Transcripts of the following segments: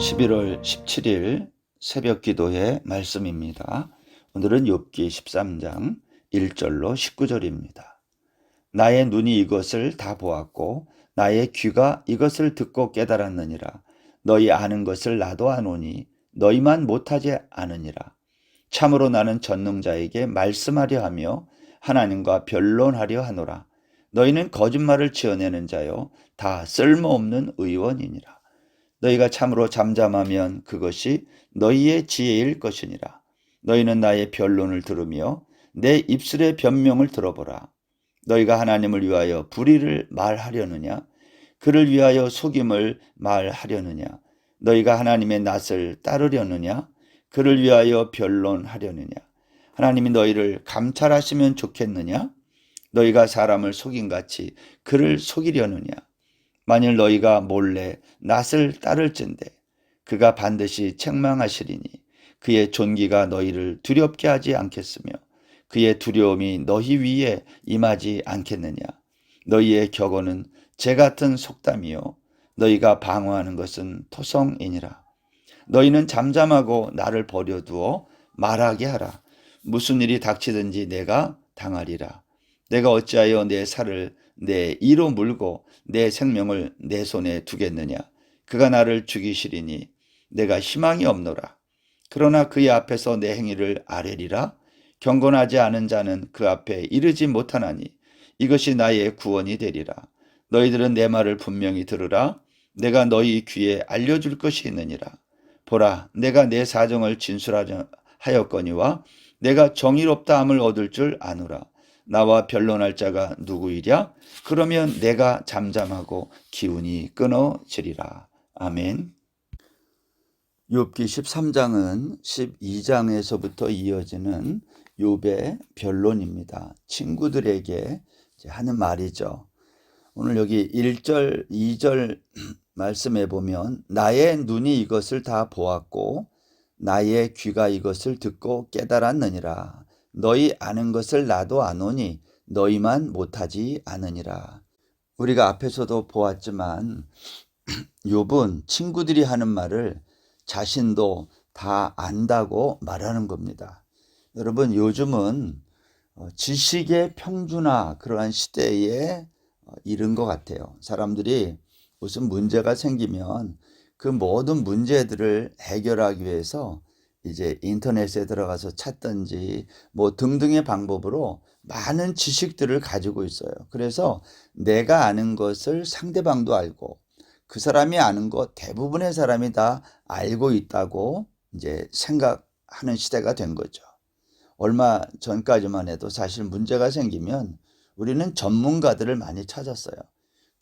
11월 17일 새벽 기도의 말씀입니다. 오늘은 욥기 13장 1절로 19절입니다. 나의 눈이 이것을 다 보았고 나의 귀가 이것을 듣고 깨달았느니라. 너희 아는 것을 나도 아노니 너희만 못하지 않으니라. 참으로 나는 전능자에게 말씀하려 하며 하나님과 변론하려 하노라. 너희는 거짓말을 지어내는 자요 다 쓸모없는 의원이니라. 너희가 참으로 잠잠하면 그것이 너희의 지혜일 것이니라. 너희는 나의 변론을 들으며 내 입술의 변명을 들어보라. 너희가 하나님을 위하여 불의를 말하려느냐? 그를 위하여 속임을 말하려느냐? 너희가 하나님의 낯을 따르려느냐? 그를 위하여 변론하려느냐? 하나님이 너희를 감찰하시면 좋겠느냐? 너희가 사람을 속임같이 그를 속이려느냐? 만일 너희가 몰래 낯을 따를진대 그가 반드시 책망하시리니 그의 존귀가 너희를 두렵게 하지 않겠으며 그의 두려움이 너희 위에 임하지 않겠느냐. 너희의 격언은 재 같은 속담이요 너희가 방어하는 것은 토성이니라. 너희는 잠잠하고 나를 버려두어 말하게 하라. 무슨 일이 닥치든지 내가 당하리라. 내가 어찌하여 내 살을 내 이로 물고 내 생명을 내 손에 두겠느냐. 그가 나를 죽이시리니 내가 희망이 없노라. 그러나 그의 앞에서 내 행위를 아뢰리라. 경건하지 않은 자는 그 앞에 이르지 못하나니 이것이 나의 구원이 되리라. 너희들은 내 말을 분명히 들으라. 내가 너희 귀에 알려줄 것이 있느니라. 보라, 내가 내 사정을 진술하였거니와 내가 정의롭다함을 얻을 줄 아노라. 나와 변론할 자가 누구이랴? 그러면 내가 잠잠하고 기운이 끊어지리라. 아멘. 욥기 13장은 12장에서부터 이어지는 욥의 변론입니다. 친구들에게 하는 말이죠. 오늘 여기 1절, 2절 말씀해 보면 나의 눈이 이것을 다 보았고 나의 귀가 이것을 듣고 깨달았느니라. 너희 아는 것을 나도 아노니 너희만 못하지 않으니라. 우리가 앞에서도 보았지만 욥은 친구들이 하는 말을 자신도 다 안다고 말하는 겁니다. 여러분, 요즘은 지식의 평준화 그러한 시대에 이른 것 같아요. 사람들이 무슨 문제가 생기면 그 모든 문제들을 해결하기 위해서 이제 인터넷에 들어가서 찾든지 뭐 등등의 방법으로 많은 지식들을 가지고 있어요. 그래서 내가 아는 것을 상대방도 알고 그 사람이 아는 것 대부분의 사람이 다 알고 있다고 이제 생각하는 시대가 된 거죠. 얼마 전까지만 해도 사실 문제가 생기면 우리는 전문가들을 많이 찾았어요.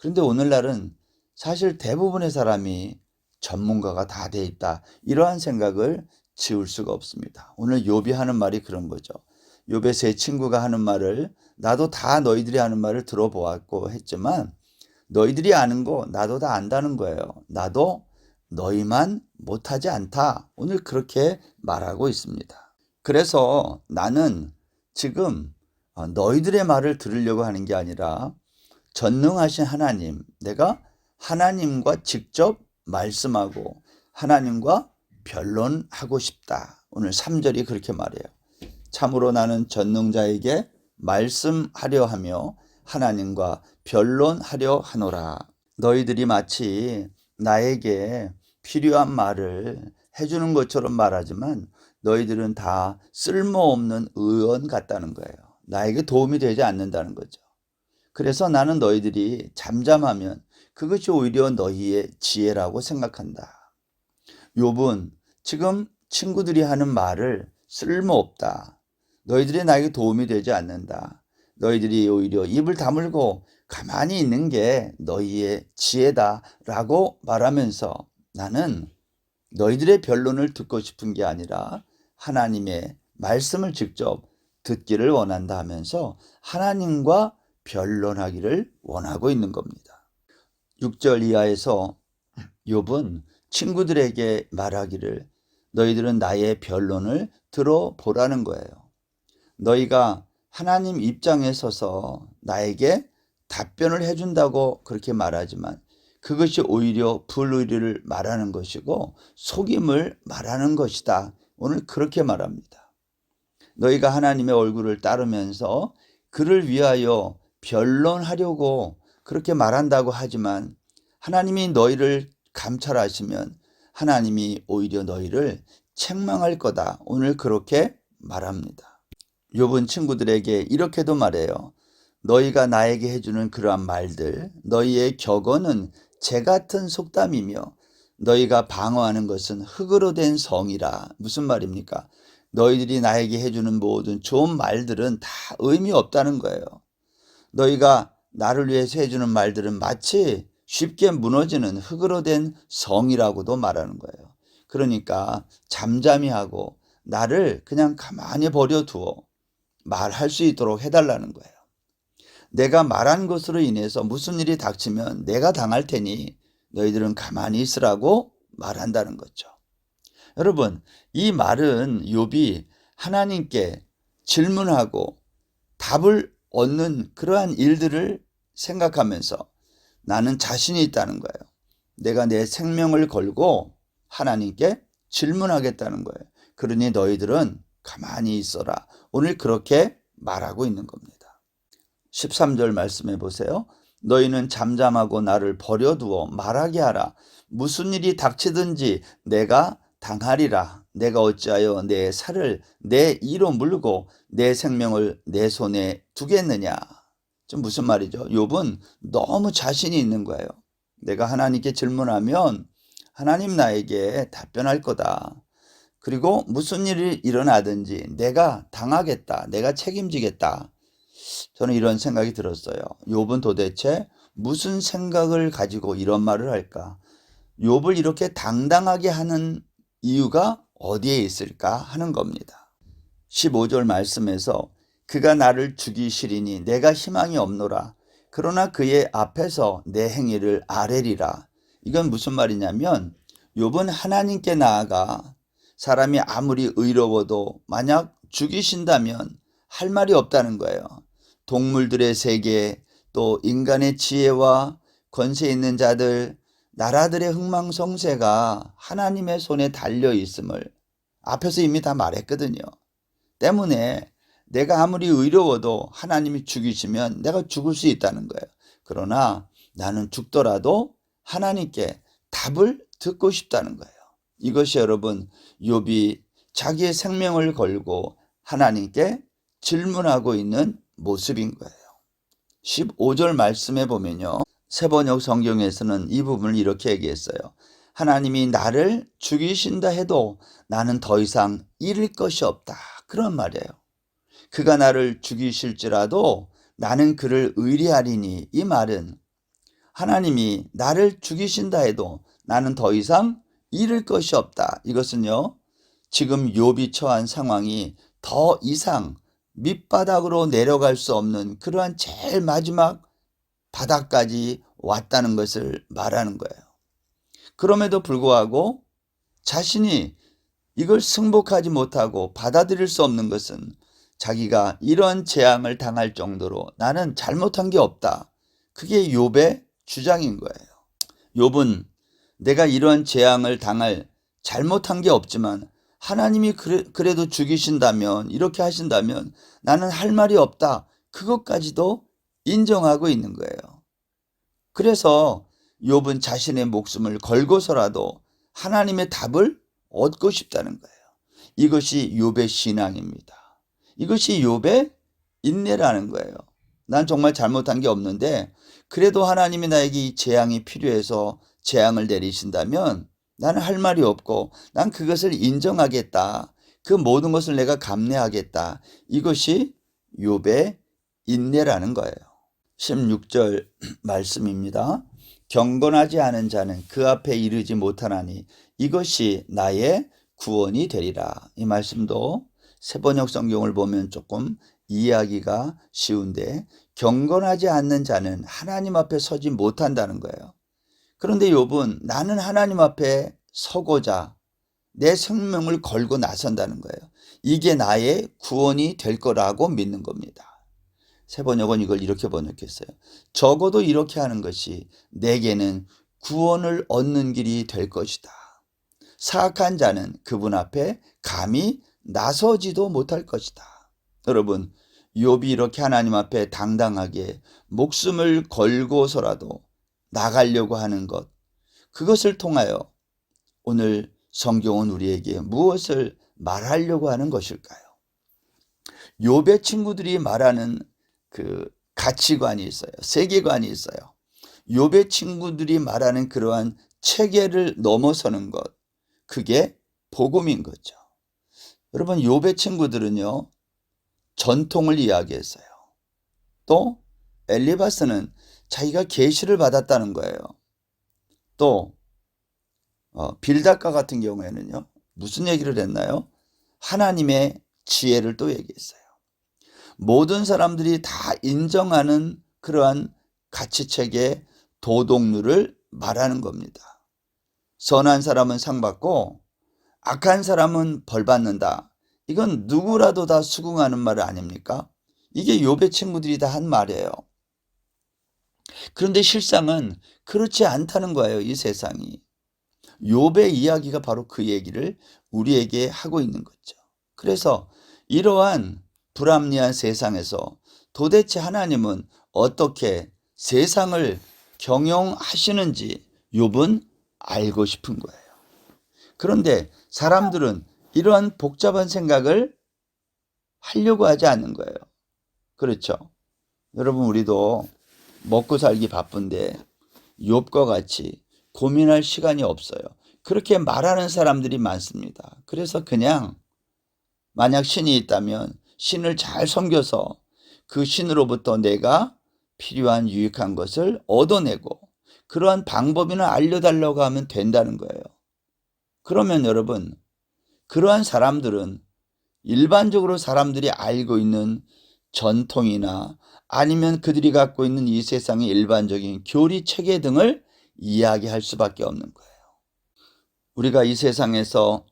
그런데 오늘날은 사실 대부분의 사람이 전문가가 다 돼 있다. 이러한 생각을 지울 수가 없습니다. 오늘 욥이 하는 말이 그런 거죠. 욥의 세 친구가 하는 말을 나도 다 너희들이 하는 말을 들어보았고 했지만 너희들이 아는 거 나도 다 안다는 거예요. 나도 너희만 못하지 않다. 오늘 그렇게 말하고 있습니다. 그래서 나는 지금 너희들의 말을 들으려고 하는 게 아니라 전능하신 하나님, 내가 하나님과 직접 말씀하고 하나님과 변론하고 싶다. 오늘 3절이 그렇게 말해요. 참으로 나는 전능자에게 말씀하려 하며 하나님과 변론하려 하노라. 너희들이 마치 나에게 필요한 말을 해주는 것처럼 말하지만 너희들은 다 쓸모없는 의원 같다는 거예요. 나에게 도움이 되지 않는다는 거죠. 그래서 나는 너희들이 잠잠하면 그것이 오히려 너희의 지혜라고 생각한다. 욥은 지금 친구들이 하는 말을 쓸모없다. 너희들이 나에게 도움이 되지 않는다. 너희들이 오히려 입을 다물고 가만히 있는 게 너희의 지혜다라고 말하면서 나는 너희들의 변론을 듣고 싶은 게 아니라 하나님의 말씀을 직접 듣기를 원한다 하면서 하나님과 변론하기를 원하고 있는 겁니다. 6절 이하에서 욥은 친구들에게 말하기를 너희들은 나의 변론을 들어보라는 거예요. 너희가 하나님 입장에 서서 나에게 답변을 해준다고 그렇게 말하지만 그것이 오히려 불의를 말하는 것이고 속임을 말하는 것이다. 오늘 그렇게 말합니다. 너희가 하나님의 얼굴을 따르면서 그를 위하여 변론하려고 그렇게 말한다고 하지만 하나님이 너희를 감찰하시면 하나님이 오히려 너희를 책망할 거다. 오늘 그렇게 말합니다. 욥은 친구들에게 이렇게도 말해요. 너희가 나에게 해주는 그러한 말들, 너희의 격언은 재 같은 속담이며 너희가 방어하는 것은 흙으로 된 성이라. 무슨 말입니까? 너희들이 나에게 해주는 모든 좋은 말들은 다 의미 없다는 거예요. 너희가 나를 위해서 해주는 말들은 마치 쉽게 무너지는 흙으로 된 성이라고도 말하는 거예요. 그러니까 잠잠히 하고 나를 그냥 가만히 버려두어 말할 수 있도록 해달라는 거예요. 내가 말한 것으로 인해서 무슨 일이 닥치면 내가 당할 테니 너희들은 가만히 있으라고 말한다는 거죠. 여러분, 이 말은 욥이 하나님께 질문하고 답을 얻는 그러한 일들을 생각하면서 나는 자신이 있다는 거예요. 내가 내 생명을 걸고 하나님께 질문하겠다는 거예요. 그러니 너희들은 가만히 있어라. 오늘 그렇게 말하고 있는 겁니다. 13절 말씀해 보세요. 너희는 잠잠하고 나를 버려두어 말하게 하라. 무슨 일이 닥치든지 내가 당하리라. 내가 어찌하여 내 살을 내 이로 물고 내 생명을 내 손에 두겠느냐. 좀 무슨 말이죠? 욥은 너무 자신이 있는 거예요. 내가 하나님께 질문하면 하나님 나에게 답변할 거다. 그리고 무슨 일이 일어나든지 내가 당하겠다. 내가 책임지겠다. 저는 이런 생각이 들었어요. 욥은 도대체 무슨 생각을 가지고 이런 말을 할까? 욥을 이렇게 당당하게 하는 이유가 어디에 있을까 하는 겁니다. 15절 말씀에서 그가 나를 죽이시리니 내가 희망이 없노라. 그러나 그의 앞에서 내 행위를 아뢰리라. 이건 무슨 말이냐면 욥은 하나님께 나아가 사람이 아무리 의로워도 만약 죽이신다면 할 말이 없다는 거예요. 동물들의 세계, 또 인간의 지혜와 권세 있는 자들, 나라들의 흥망성쇠가 하나님의 손에 달려 있음을 앞에서 이미 다 말했거든요. 때문에 내가 아무리 의로워도 하나님이 죽이시면 내가 죽을 수 있다는 거예요. 그러나 나는 죽더라도 하나님께 답을 듣고 싶다는 거예요. 이것이 여러분 욥이 자기의 생명을 걸고 하나님께 질문하고 있는 모습인 거예요. 15절 말씀에 보면요. 새번역 성경에서는 이 부분을 이렇게 얘기했어요. 하나님이 나를 죽이신다 해도 나는 더 이상 잃을 것이 없다. 그런 말이에요. 그가 나를 죽이실지라도 나는 그를 의뢰하리니, 이 말은 하나님이 나를 죽이신다 해도 나는 더 이상 잃을 것이 없다. 이것은요, 지금 욥이 처한 상황이 더 이상 밑바닥으로 내려갈 수 없는 그러한 제일 마지막 바닥까지 왔다는 것을 말하는 거예요. 그럼에도 불구하고 자신이 이걸 승복하지 못하고 받아들일 수 없는 것은 자기가 이런 재앙을 당할 정도로 나는 잘못한 게 없다. 그게 욥의 주장인 거예요. 욥은 내가 이런 재앙을 당할 잘못한 게 없지만 하나님이 그래도 죽이신다면, 이렇게 하신다면 나는 할 말이 없다. 그것까지도 인정하고 있는 거예요. 그래서 욥은 자신의 목숨을 걸고서라도 하나님의 답을 얻고 싶다는 거예요. 이것이 욥의 신앙입니다. 이것이 욥의 인내라는 거예요. 난 정말 잘못한 게 없는데 그래도 하나님이 나에게 이 재앙이 필요해서 재앙을 내리신다면 나는 할 말이 없고 난 그것을 인정하겠다. 그 모든 것을 내가 감내하겠다. 이것이 욥의 인내라는 거예요. 16절 말씀입니다. 경건하지 않은 자는 그 앞에 이르지 못하나니 이것이 나의 구원이 되리라. 이 말씀도 새번역 성경을 보면 조금 이해하기가 쉬운데, 경건하지 않는 자는 하나님 앞에 서지 못한다는 거예요. 그런데 욥은 나는 하나님 앞에 서고자 내 생명을 걸고 나선다는 거예요. 이게 나의 구원이 될 거라고 믿는 겁니다. 새번역은 이걸 이렇게 번역했어요. 적어도 이렇게 하는 것이 내게는 구원을 얻는 길이 될 것이다. 사악한 자는 그분 앞에 감히 나서지도 못할 것이다. 여러분, 욥이 이렇게 하나님 앞에 당당하게 목숨을 걸고서라도 나가려고 하는 것, 그것을 통하여 오늘 성경은 우리에게 무엇을 말하려고 하는 것일까요? 욥의 친구들이 말하는 그 가치관이 있어요. 세계관이 있어요. 욥의 친구들이 말하는 그러한 체계를 넘어서는 것, 그게 복음인 거죠. 여러분, 욥의 친구들은요, 전통을 이야기했어요. 또 엘리바스는 자기가 계시를 받았다는 거예요. 또 빌닷과 같은 경우에는요, 무슨 얘기를 했나요? 하나님의 지혜를 또 얘기했어요. 모든 사람들이 다 인정하는 그러한 가치체계, 도덕률을 말하는 겁니다. 선한 사람은 상 받고 악한 사람은 벌 받는다. 이건 누구라도 다 수긍하는 말 아닙니까? 이게 욥의 친구들이 다 한 말이에요. 그런데 실상은 그렇지 않다는 거예요, 이 세상이. 욥의 이야기가 바로 그 얘기를 우리에게 하고 있는 거죠. 그래서 이러한 불합리한 세상에서 도대체 하나님은 어떻게 세상을 경영하시는지 욥은 알고 싶은 거예요. 그런데 사람들은 이러한 복잡한 생각을 하려고 하지 않는 거예요. 그렇죠? 여러분, 우리도 먹고 살기 바쁜데 욥과 같이 고민할 시간이 없어요. 그렇게 말하는 사람들이 많습니다. 그래서 그냥 만약 신이 있다면 신을 잘 섬겨서 그 신으로부터 내가 필요한 유익한 것을 얻어내고 그러한 방법이나 알려달라고 하면 된다는 거예요. 그러면 여러분, 그러한 사람들은 일반적으로 사람들이 알고 있는 전통이나 아니면 그들이 갖고 있는 이 세상의 일반적인 교리 체계 등을 이야기할 수밖에 없는 거예요. 우리가 이 세상에서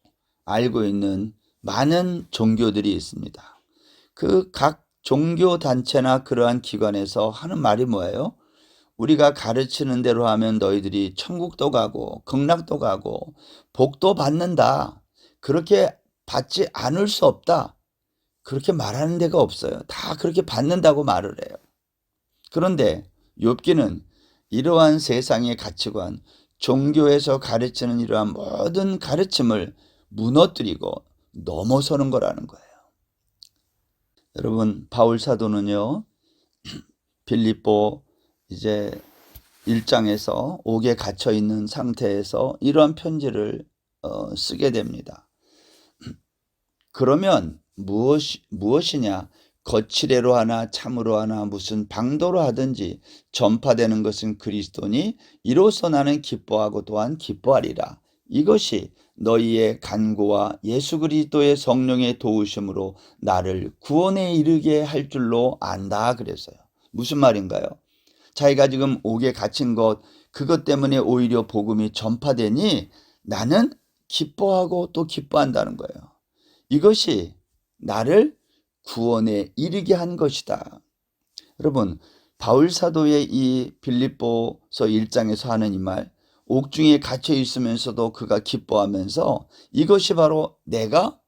알고 있는 많은 종교들이 있습니다. 그 각 종교 단체나 그러한 기관에서 하는 말이 뭐예요? 우리가 가르치는 대로 하면 너희들이 천국도 가고 극락도 가고 복도 받는다. 그렇게 받지 않을 수 없다. 그렇게 말하는 데가 없어요. 다 그렇게 받는다고 말을 해요. 그런데 욥기는 이러한 세상의 가치관, 종교에서 가르치는 이러한 모든 가르침을 무너뜨리고 넘어서는 거라는 거예요. 여러분, 바울 사도는요, 빌립보 이제 1장에서 옥에 갇혀 있는 상태에서 이러한 편지를 쓰게 됩니다. 그러면 무엇이냐? 거칠애로 하나 참으로 하나 무슨 방도로 하든지 전파되는 것은 그리스도니 이로써 나는 기뻐하고 또한 기뻐하리라. 이것이 너희의 간구와 예수 그리스도의 성령의 도우심으로 나를 구원에 이르게 할 줄로 안다 그랬어요. 무슨 말인가요? 자기가 지금 옥에 갇힌 것, 그것 때문에 오히려 복음이 전파되니 나는 기뻐하고 또 기뻐한다는 거예요. 이것이 나를 구원에 이르게 한 것이다. 여러분, 바울 사도의 이 빌립보서 1장에서 하는 이 말, 옥중에 갇혀 있으면서도 그가 기뻐하면서 이것이 바로 내가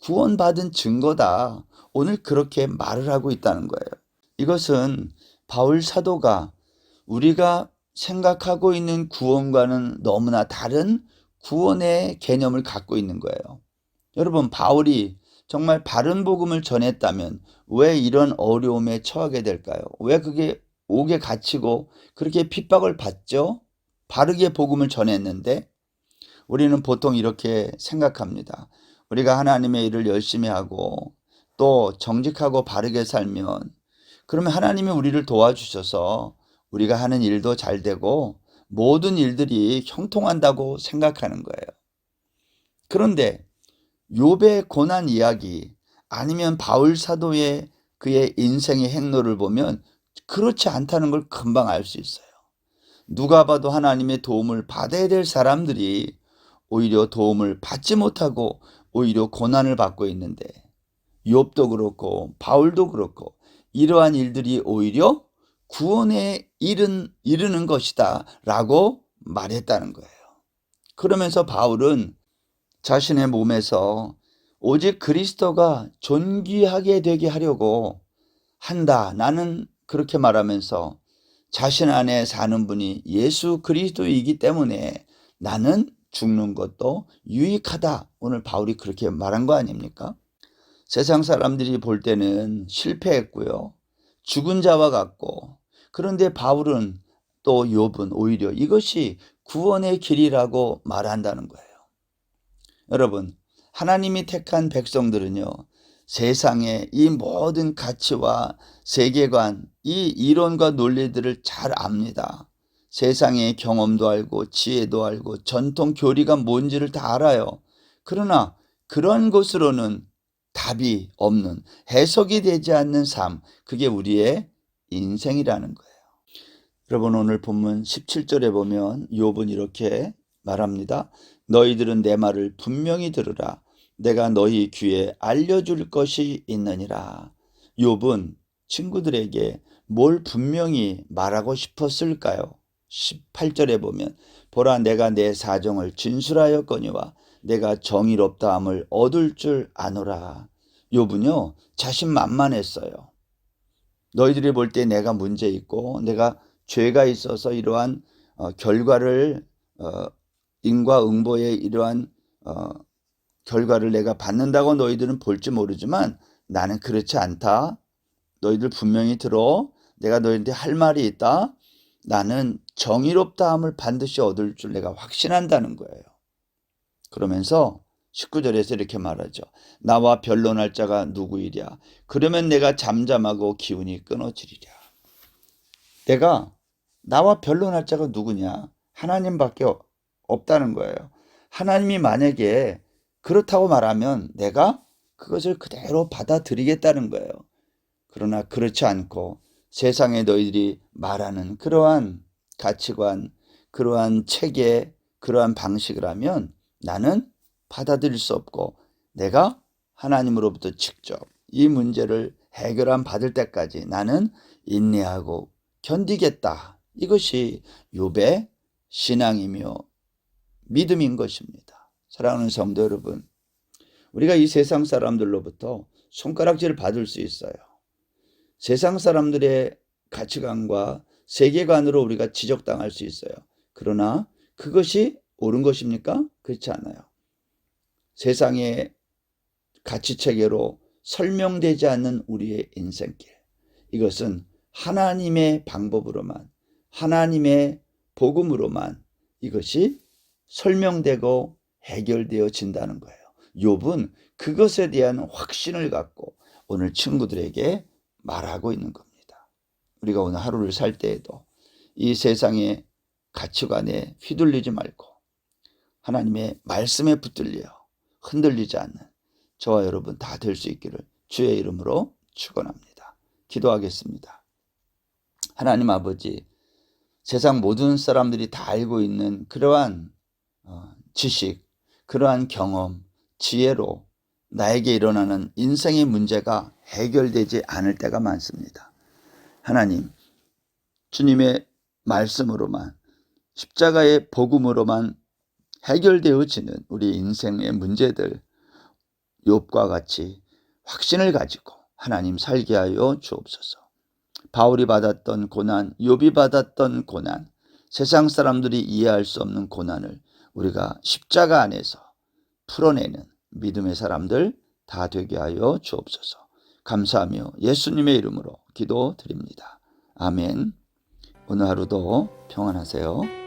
구원받은 증거다. 오늘 그렇게 말을 하고 있다는 거예요. 이것은 바울 사도가 우리가 생각하고 있는 구원과는 너무나 다른 구원의 개념을 갖고 있는 거예요. 여러분, 바울이 정말 바른 복음을 전했다면 왜 이런 어려움에 처하게 될까요? 왜 그게 옥에 갇히고 그렇게 핍박을 받죠? 바르게 복음을 전했는데 우리는 보통 이렇게 생각합니다. 우리가 하나님의 일을 열심히 하고 또 정직하고 바르게 살면 그러면 하나님이 우리를 도와주셔서 우리가 하는 일도 잘 되고 모든 일들이 형통한다고 생각하는 거예요. 그런데 욥의 고난 이야기 아니면 바울 사도의 그의 인생의 행로를 보면 그렇지 않다는 걸 금방 알 수 있어요. 누가 봐도 하나님의 도움을 받아야 될 사람들이 오히려 도움을 받지 못하고 오히려 고난을 받고 있는데 욥도 그렇고 바울도 그렇고 이러한 일들이 오히려 구원에 이르는 것이다 라고 말했다는 거예요. 그러면서 바울은 자신의 몸에서 오직 그리스도가 존귀하게 되게 하려고 한다. 나는 그렇게 말하면서 자신 안에 사는 분이 예수 그리스도이기 때문에 나는 죽는 것도 유익하다. 오늘 바울이 그렇게 말한 거 아닙니까? 세상 사람들이 볼 때는 실패했고요. 죽은 자와 같고, 그런데 바울은 또 욥은 오히려 이것이 구원의 길이라고 말한다는 거예요. 여러분, 하나님이 택한 백성들은요, 세상의 이 모든 가치와 세계관, 이 이론과 논리들을 잘 압니다. 세상의 경험도 알고 지혜도 알고 전통 교리가 뭔지를 다 알아요. 그러나 그런 것으로는 답이 없는, 해석이 되지 않는 삶, 그게 우리의 인생이라는 거예요. 여러분, 오늘 본문 17절에 보면 욥은 이렇게 말합니다. 너희들은 내 말을 분명히 들으라. 내가 너희 귀에 알려줄 것이 있느니라. 욥은 친구들에게 뭘 분명히 말하고 싶었을까요? 18절에 보면 보라, 내가 내 사정을 진술하였거니와 내가 정의롭다함을 얻을 줄 아노라. 욥은요, 자신만만했어요. 너희들이 볼 때 내가 문제 있고 내가 죄가 있어서 이러한 결과를 인과응보의 이러한 결과를 내가 받는다고 너희들은 볼지 모르지만 나는 그렇지 않다. 너희들 분명히 들어. 내가 너희한테 할 말이 있다. 나는 정의롭다함을 반드시 얻을 줄 내가 확신한다는 거예요. 그러면서 19절에서 이렇게 말하죠. 나와 변론할 자가 누구이랴. 그러면 내가 잠잠하고 기운이 끊어지리랴. 내가 나와 변론할 자가 누구냐? 하나님밖에 없다는 거예요. 하나님이 만약에 그렇다고 말하면 내가 그것을 그대로 받아들이겠다는 거예요. 그러나 그렇지 않고 세상에 너희들이 말하는 그러한 가치관, 그러한 체계, 그러한 방식을 하면 나는 받아들일 수 없고 내가 하나님으로부터 직접 이 문제를 해결함 받을 때까지 나는 인내하고 견디겠다. 이것이 욥의 신앙이며 믿음인 것입니다. 사랑하는 성도 여러분, 우리가 이 세상 사람들로부터 손가락질을 받을 수 있어요. 세상 사람들의 가치관과 세계관으로 우리가 지적당할 수 있어요. 그러나 그것이 옳은 것입니까? 그렇지 않아요. 세상의 가치체계로 설명되지 않는 우리의 인생길, 이것은 하나님의 방법으로만, 하나님의 복음으로만 이것이 설명되고 해결되어진다는 거예요. 욥은 그것에 대한 확신을 갖고 오늘 친구들에게 말하고 있는 겁니다. 우리가 오늘 하루를 살 때에도 이 세상의 가치관에 휘둘리지 말고 하나님의 말씀에 붙들려 흔들리지 않는 저와 여러분 다 될 수 있기를 주의 이름으로 축원합니다. 기도하겠습니다. 하나님 아버지, 세상 모든 사람들이 다 알고 있는 그러한 지식, 그러한 경험, 지혜로 나에게 일어나는 인생의 문제가 해결되지 않을 때가 많습니다. 하나님, 주님의 말씀으로만, 십자가의 복음으로만 해결되어지는 우리 인생의 문제들, 욥과 같이 확신을 가지고 하나님 살게 하여 주옵소서. 바울이 받았던 고난, 욥이 받았던 고난, 세상 사람들이 이해할 수 없는 고난을 우리가 십자가 안에서 풀어내는 믿음의 사람들 다 되게 하여 주옵소서. 감사하며 예수님의 이름으로 기도드립니다. 아멘. 오늘 하루도 평안하세요.